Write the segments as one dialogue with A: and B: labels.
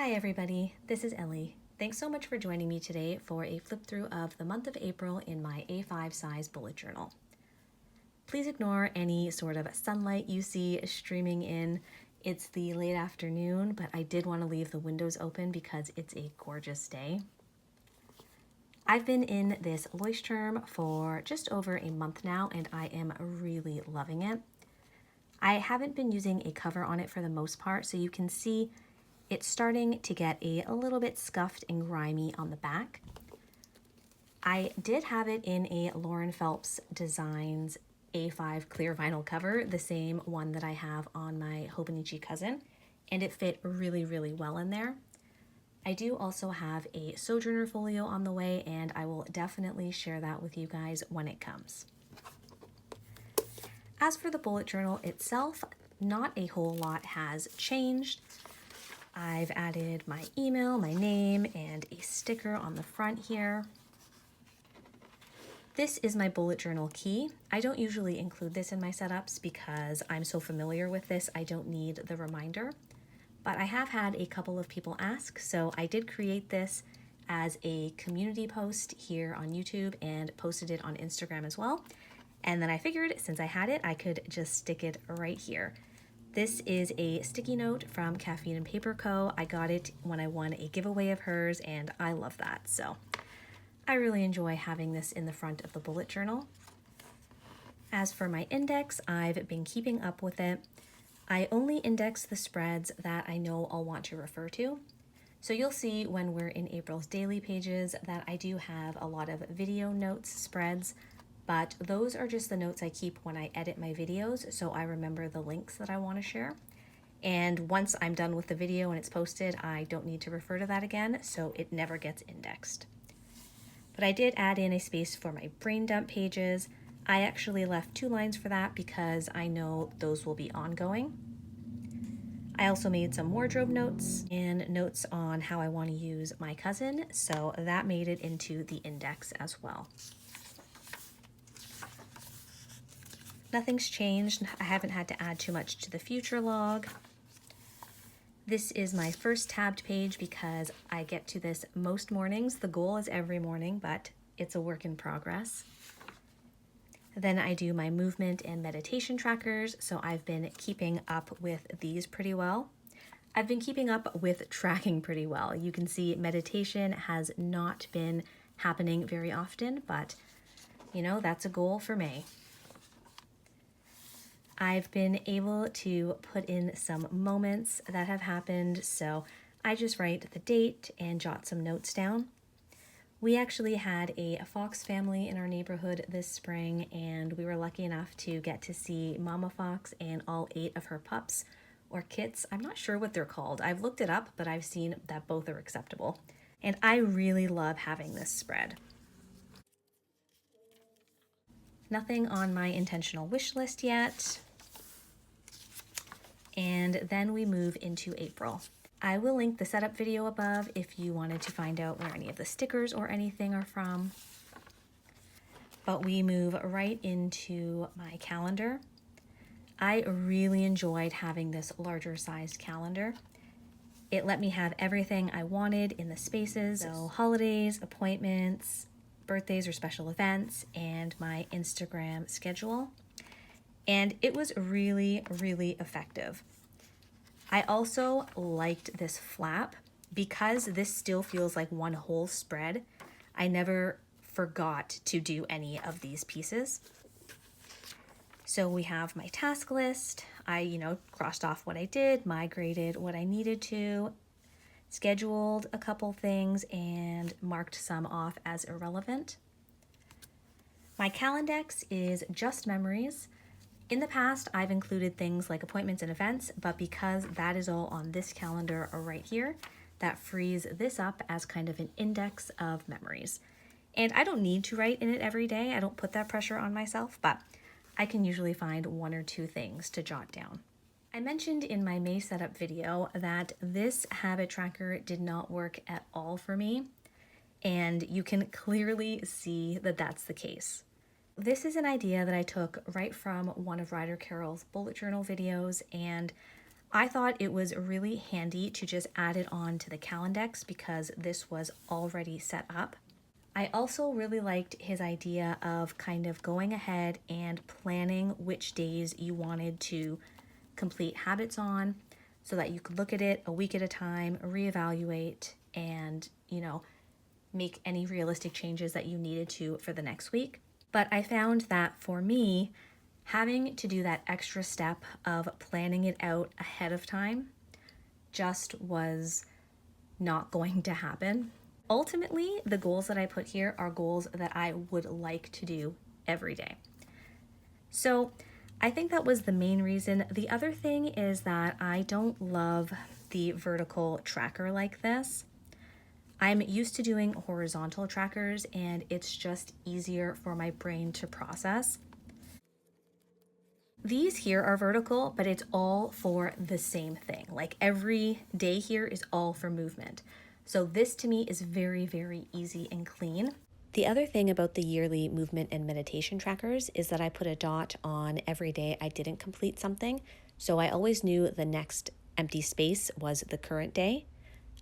A: Hi everybody, this is Ellie. Thanks so much for joining me today for a flip through of the month of April in my A5 size bullet journal. Please ignore any sort of sunlight you see streaming in. It's the late afternoon, but I did want to leave the windows open because it's a gorgeous day. I've been in this Leuchtturm for just over a month now and I am really loving it. I haven't been using a cover on it for the most part, so you can see it's starting to get a little bit scuffed and grimy on the back. I did have it in a Phelps Designs A5 clear vinyl cover, the same one that I have on my Hobonichi cousin, and it fit really, really well in there. I do also have a Sojourner folio on the way, and I will definitely share that with you guys when it comes. As for the bullet journal itself, not a whole lot has changed. I've added my email, my name, and a sticker on the front here. This is my bullet journal key. I don't usually include this in my setups because I'm so familiar with this, I don't need the reminder. But I have had a couple of people ask, so I did create this as a community post here on YouTube and posted it on Instagram as well. And then I figured since I had it, I could just stick it right here. This is a sticky note from Caffeine and Paper Co. I got it when I won a giveaway of hers and I love that. So I really enjoy having this in the front of the bullet journal. As for my index, I've been keeping up with it. I only index the spreads that I know I'll want to refer to. So you'll see when we're in April's daily pages that I do have a lot of video notes spreads, but those are just the notes I keep when I edit my videos, so I remember the links that I want to share. And once I'm done with the video and it's posted, I don't need to refer to that again, so it never gets indexed. But I did add in a space for my brain dump pages. I actually left 2 lines for that because I know those will be ongoing. I also made some wardrobe notes and notes on how I want to use my cousin, so that made it into the index as well. Nothing's changed. I haven't had to add too much to the future log. This is my first tabbed page because I get to this most mornings. The goal is every morning, but it's a work in progress. Then I do my movement and meditation trackers, so I've been keeping up with these pretty well. I've been keeping up with tracking pretty well. You can see meditation has not been happening very often, but you know, that's a goal for May. I've been able to put in some moments that have happened, so I just write the date and jot some notes down. We actually had a fox family in our neighborhood this spring, and we were lucky enough to get to see Mama Fox and all 8 of her pups, or kits. I'm not sure what they're called. I've looked it up, but I've seen that both are acceptable. And I really love having this spread. Nothing on my intentional wish list yet. And then we move into April. I will link the setup video above if you wanted to find out where any of the stickers or anything are from. But we move right into my calendar. I really enjoyed having this larger sized calendar. It let me have everything I wanted in the spaces, so holidays, appointments, birthdays or special events, and my Instagram schedule. And it was really, really effective. I also liked this flap because this still feels like one whole spread. I never forgot to do any of these pieces. So we have my task list. I, crossed off what I did, migrated what I needed to, scheduled a couple things, and marked some off as irrelevant. My Calendex is just memories. In the past, I've included things like appointments and events, but because that is all on this calendar right here, that frees this up as kind of an index of memories. And I don't need to write in it every day. I don't put that pressure on myself, but I can usually find 1 or 2 things to jot down. I mentioned in my May setup video that this habit tracker did not work at all for me, and you can clearly see that that's the case. This is an idea that I took right from one of Ryder Carroll's bullet journal videos, and I thought it was really handy to just add it on to the Calendex because this was already set up. I also really liked his idea of kind of going ahead and planning which days you wanted to complete habits on so that you could look at it a week at a time, reevaluate, and, make any realistic changes that you needed to for the next week. But I found that for me, having to do that extra step of planning it out ahead of time just was not going to happen. Ultimately, the goals that I put here are goals that I would like to do every day. So I think that was the main reason. The other thing is that I don't love the vertical tracker like this. I'm used to doing horizontal trackers and it's just easier for my brain to process. These here are vertical, but it's all for the same thing. Like every day here is all for movement. So this to me is very, very easy and clean. The other thing about the yearly movement and meditation trackers is that I put a dot on every day I didn't complete something. So I always knew the next empty space was the current day.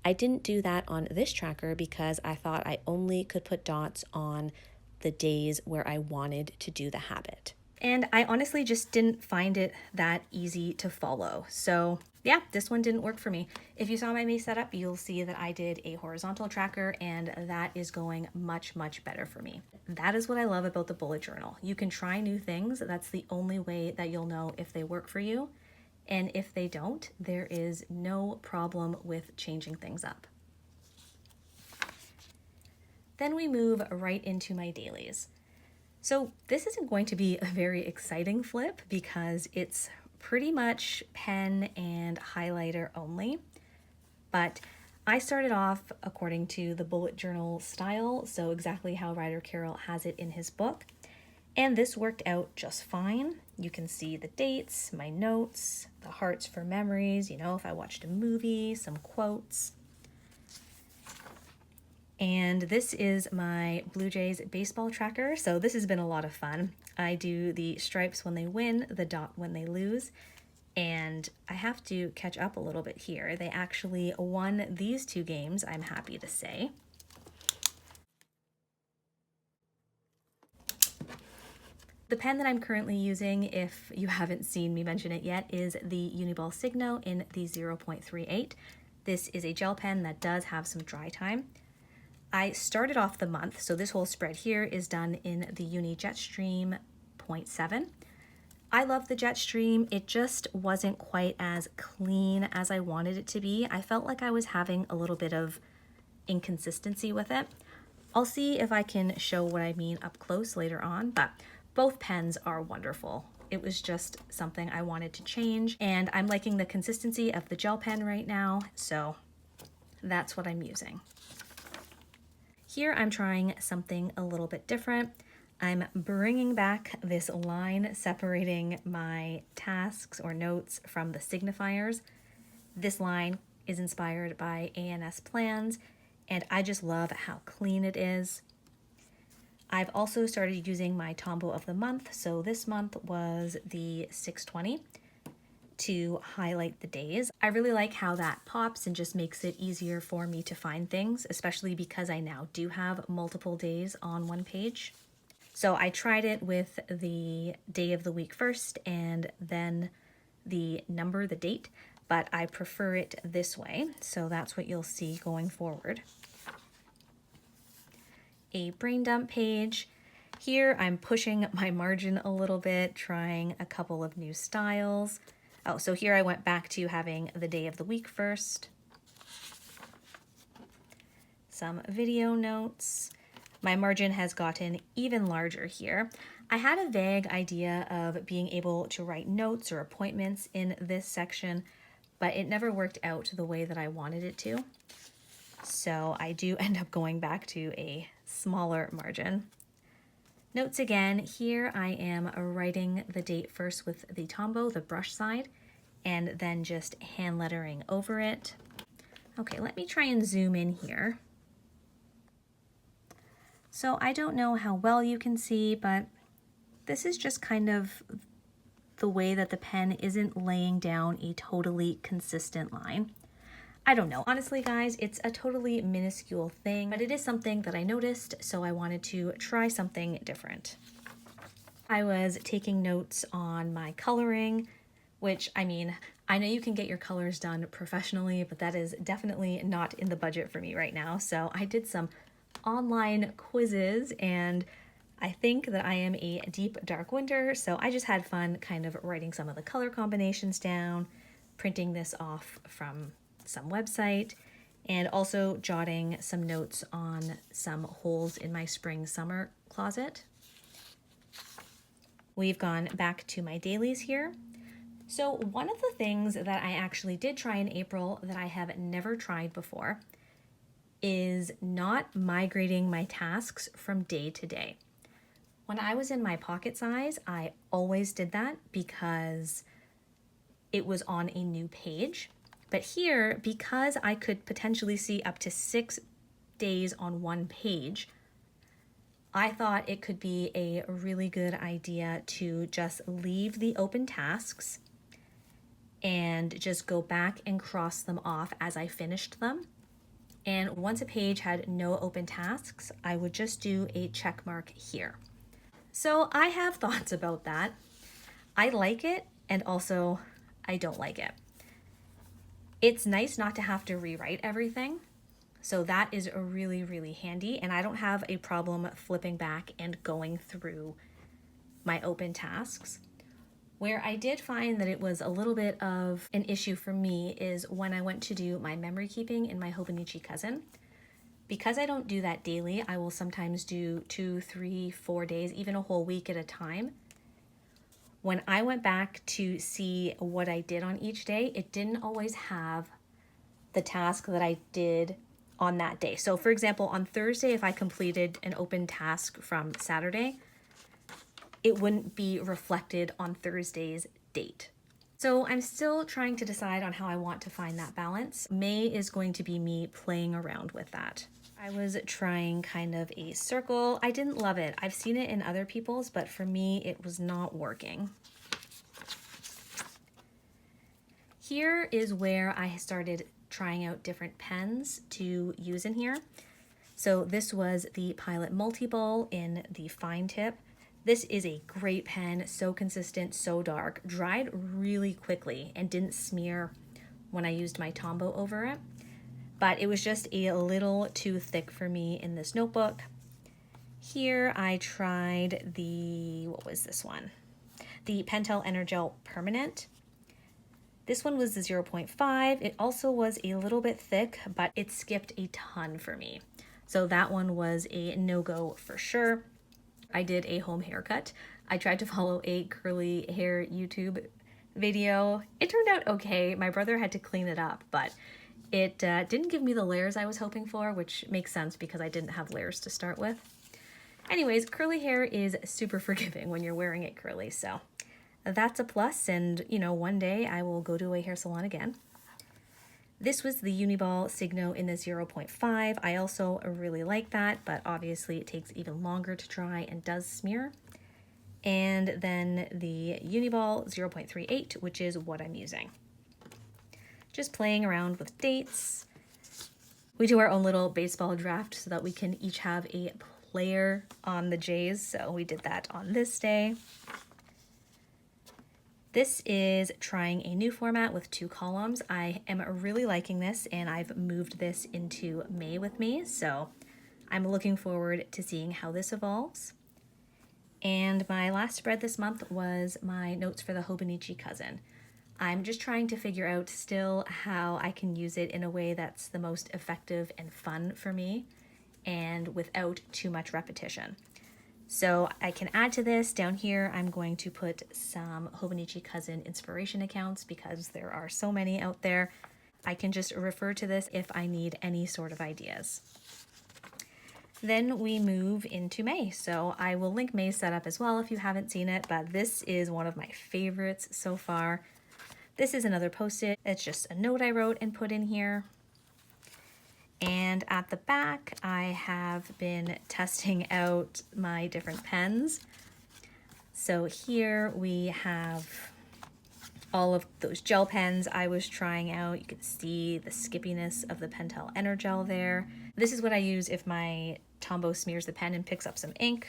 A: I didn't do that on this tracker because I thought I only could put dots on the days where I wanted to do the habit. And I honestly just didn't find it that easy to follow. So yeah, this one didn't work for me. If you saw my May setup, you'll see that I did a horizontal tracker and that is going much, much better for me. That is what I love about the bullet journal. You can try new things. That's the only way that you'll know if they work for you. And if they don't, there is no problem with changing things up. Then we move right into my dailies. So this isn't going to be a very exciting flip because it's pretty much pen and highlighter only. But I started off according to the bullet journal style, so exactly how Ryder Carroll has it in his book. And this worked out just fine. You can see the dates, my notes, the hearts for memories, if I watched a movie, some quotes. And this is my Blue Jays baseball tracker. So this has been a lot of fun. I do the stripes when they win, the dot when they lose. And I have to catch up a little bit here. They actually won these 2 games, I'm happy to say. The pen that I'm currently using, if you haven't seen me mention it yet, is the Uniball Signo in the 0.38. This is a gel pen that does have some dry time. I started off the month, so this whole spread here is done in the Uni Jetstream 0.7. I love the Jetstream. It just wasn't quite as clean as I wanted it to be. I felt like I was having a little bit of inconsistency with it. I'll see if I can show what I mean up close later on, but both pens are wonderful. It was just something I wanted to change, and I'm liking the consistency of the gel pen right now, so that's what I'm using. Here I'm trying something a little bit different. I'm bringing back this line separating my tasks or notes from the signifiers. This line is inspired by ANS plans, and I just love how clean it is. I've also started using my Tombow of the month, so this month was the 620 to highlight the days. I really like how that pops and just makes it easier for me to find things, especially because I now do have multiple days on one page. So I tried it with the day of the week first and then the number, the date, but I prefer it this way. So that's what you'll see going forward. A brain dump page. Here I'm pushing my margin a little bit, trying a couple of new styles. Oh, so here I went back to having the day of the week first. Some video notes. My margin has gotten even larger here. I had a vague idea of being able to write notes or appointments in this section, but it never worked out the way that I wanted it to. So I do end up going back to a smaller margin. Notes again, here I am writing the date first with the Tombow, the brush side, and then just hand lettering over it. Okay, let me try and zoom in here. So I don't know how well you can see, but this is just kind of the way that the pen isn't laying down a totally consistent line. I don't know. Honestly, guys, it's a totally minuscule thing, but it is something that I noticed, so I wanted to try something different. I was taking notes on my coloring, which, I mean, I know you can get your colors done professionally, but that is definitely not in the budget for me right now. So I did some online quizzes, and I think that I am a deep dark winter, so I just had fun kind of writing some of the color combinations down, printing this off from some website, and also jotting some notes on some holes in my spring-summer closet. We've gone back to my dailies here. So one of the things that I actually did try in April that I have never tried before is not migrating my tasks from day to day. When I was in my pocket size, I always did that because it was on a new page. But here, because I could potentially see up to 6 days on one page, I thought it could be a really good idea to just leave the open tasks and just go back and cross them off as I finished them. And once a page had no open tasks, I would just do a check mark here. So I have thoughts about that. I like it, and also I don't like it. It's nice not to have to rewrite everything. So that is really, really handy. And I don't have a problem flipping back and going through my open tasks. Where I did find that it was a little bit of an issue for me is when I went to do my memory keeping in my Hobonichi Cousin. Because I don't do that daily, I will sometimes do 2, 3, 4 days, even a whole week at a time. When I went back to see what I did on each day, it didn't always have the task that I did on that day. So for example, on Thursday, if I completed an open task from Saturday, it wouldn't be reflected on Thursday's date. So I'm still trying to decide on how I want to find that balance. May is going to be me playing around with that. I was trying kind of a circle. I didn't love it. I've seen it in other people's, but for me, it was not working. Here is where I started trying out different pens to use in here. So this was the Pilot Multiball in the fine tip. This is a great pen, so consistent, so dark, dried really quickly and didn't smear when I used my Tombow over it. But it was just a little too thick for me in this notebook. Here I tried what was this one? The Pentel EnerGel Permanent. This one was the 0.5. It also was a little bit thick, but it skipped a ton for me. So that one was a no-go for sure. I did a home haircut. I tried to follow a curly hair YouTube video. It turned out okay. My brother had to clean it up, but it didn't give me the layers I was hoping for, which makes sense because I didn't have layers to start with. Anyways, curly hair is super forgiving when you're wearing it curly, so that's a plus, and you know, one day I will go to a hair salon again. This was the Uniball Signo in the 0.5. I also really like that, but obviously it takes even longer to dry and does smear. And then the Uniball 0.38, which is what I'm using. Just playing around with dates. We do our own little baseball draft so that we can each have a player on the Jays, so we did that on this day. This is trying a new format with 2 columns. I am really liking this, and I've moved this into May with me, so I'm looking forward to seeing how this evolves. And my last spread this month was my notes for the Hobonichi Cousin. I'm just trying to figure out still how I can use it in a way that's the most effective and fun for me and without too much repetition. So I can add to this. Down here, I'm going to put some Hobonichi Cousin inspiration accounts because there are so many out there. I can just refer to this if I need any sort of ideas. Then we move into May. So I will link May's setup as well if you haven't seen it, but this is one of my favorites so far. This is another post-it. It's just a note I wrote and put in here. And at the back, I have been testing out my different pens. So here we have all of those gel pens I was trying out. You can see the skippiness of the Pentel EnerGel there. This is what I use if my Tombow smears the pen and picks up some ink.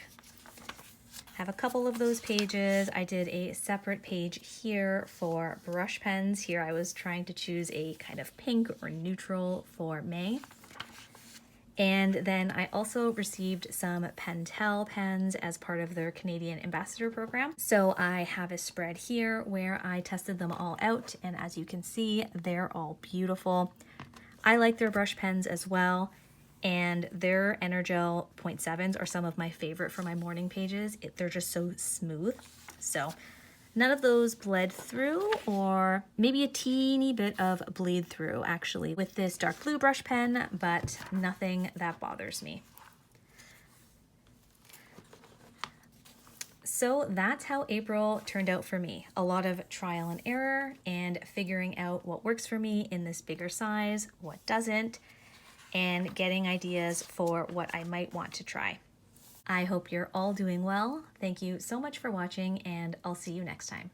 A: Have a couple of those pages. I did a separate page here for brush pens. Here I was trying to choose a kind of pink or neutral for May. And then I also received some Pentel pens as part of their Canadian Ambassador Program. So I have a spread here where I tested them all out, and as you can see, they're all beautiful. I like their brush pens as well, and their EnerGel 0.7s are some of my favorite for my morning pages. They're just so smooth. So none of those bled through, or maybe a teeny bit of bleed through actually with this dark blue brush pen, but nothing that bothers me. So that's how April turned out for me. A lot of trial and error and figuring out what works for me in this bigger size, what doesn't, and getting ideas for what I might want to try. I hope you're all doing well. Thank you so much for watching, and I'll see you next time.